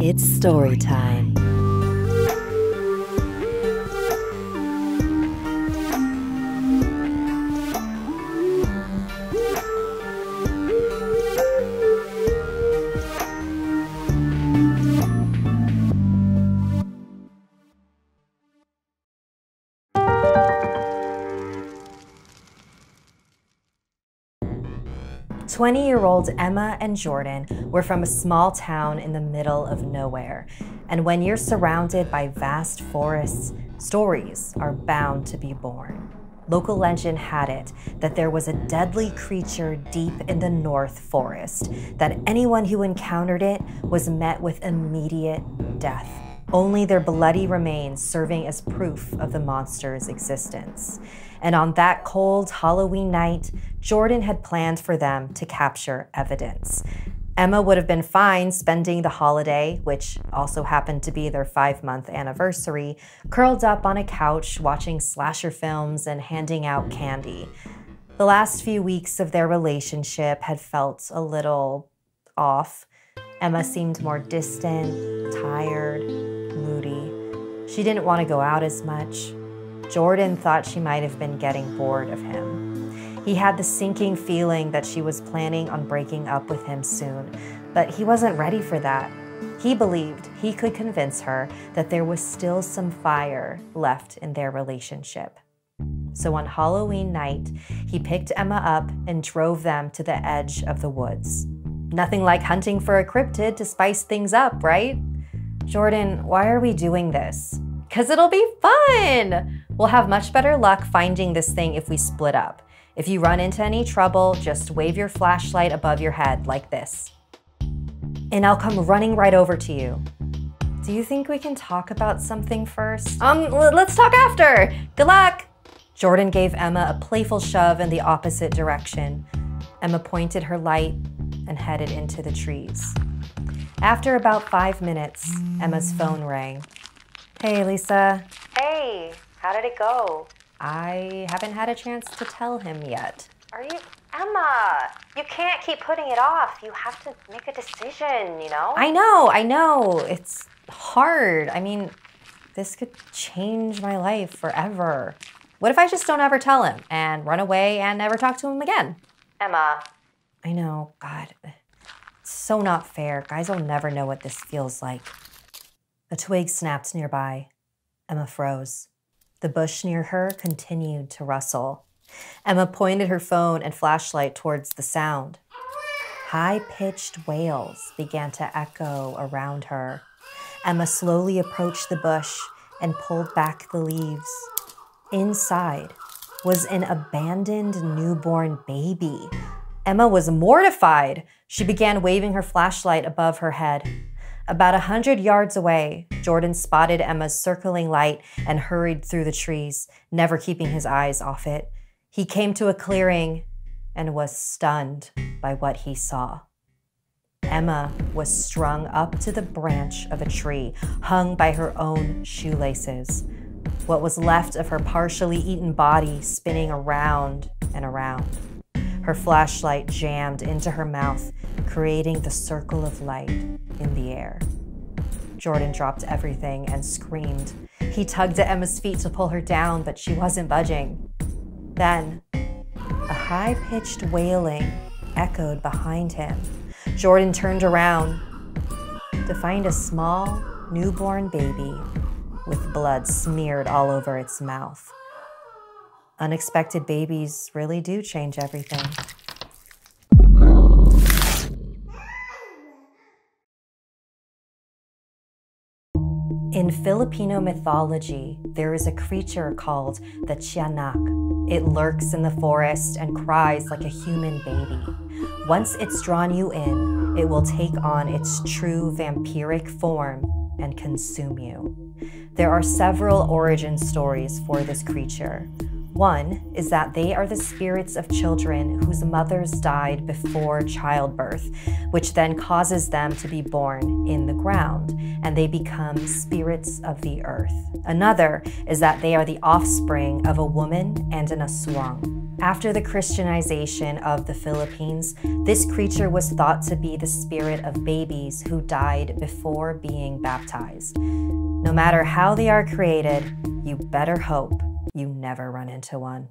It's story time. "20-year-old Emma and Jordan were from a small town in the middle of nowhere. And when you're surrounded by vast forests, stories are bound to be born. Local legend had it that there was a deadly creature deep in the North Forest, that anyone who encountered it was met with immediate death, only their bloody remains serving as proof of the monster's existence. And on that cold Halloween night, Jordan had planned for them to capture evidence. Emma would have been fine spending the holiday, which also happened to be their 5-month anniversary, curled up on a couch watching slasher films and handing out candy. The last few weeks of their relationship had felt a little off. Emma seemed more distant, tired, moody. She didn't want to go out as much. Jordan thought she might have been getting bored of him. He had the sinking feeling that she was planning on breaking up with him soon, but he wasn't ready for that. He believed he could convince her that there was still some fire left in their relationship. So on Halloween night, he picked Emma up and drove them to the edge of the woods. Nothing like hunting for a cryptid to spice things up, right? "Jordan, why are we doing this?" "'Cause it'll be fun! We'll have much better luck finding this thing if we split up. If you run into any trouble, just wave your flashlight above your head like this. And I'll come running right over to you. Do you think we can talk about something first?" Let's talk after. Good luck." Jordan gave Emma a playful shove in the opposite direction. Emma pointed her light and headed into the trees. After about 5 minutes, Emma's phone rang. "Hey, Lisa." "Hey, how did it go?" "I haven't had a chance to tell him yet." "Are you... Emma, you can't keep putting it off. You have to make a decision, you know?" I know. It's hard. I mean, this could change my life forever. What if I just don't ever tell him and run away and never talk to him again?" "Emma." "I know, God. It's so not fair. Guys will never know what this feels like." A twig snapped nearby. Emma froze. The bush near her continued to rustle. Emma pointed her phone and flashlight towards the sound. High-pitched wails began to echo around her. Emma slowly approached the bush and pulled back the leaves. Inside was an abandoned newborn baby. Emma was mortified. She began waving her flashlight above her head. About 100 yards away, Jordan spotted Emma's circling light and hurried through the trees, never keeping his eyes off it. He came to a clearing and was stunned by what he saw. Emma was strung up to the branch of a tree, hung by her own shoelaces. What was left of her partially eaten body spinning around and around. Her flashlight jammed into her mouth, creating the circle of light in the air. Jordan dropped everything and screamed. He tugged at Emma's feet to pull her down, but she wasn't budging. Then, a high-pitched wailing echoed behind him. Jordan turned around to find a small, newborn baby with blood smeared all over its mouth. Unexpected babies really do change everything. In Filipino mythology, there is a creature called the Tiyanak. It lurks in the forest and cries like a human baby. Once it's drawn you in, it will take on its true vampiric form and consume you. There are several origin stories for this creature. One is that they are the spirits of children whose mothers died before childbirth, which then causes them to be born in the ground, and they become spirits of the earth. Another is that they are the offspring of a woman and an aswang. After the Christianization of the Philippines, this creature was thought to be the spirit of babies who died before being baptized. No matter how they are created, you better hope you never run into one.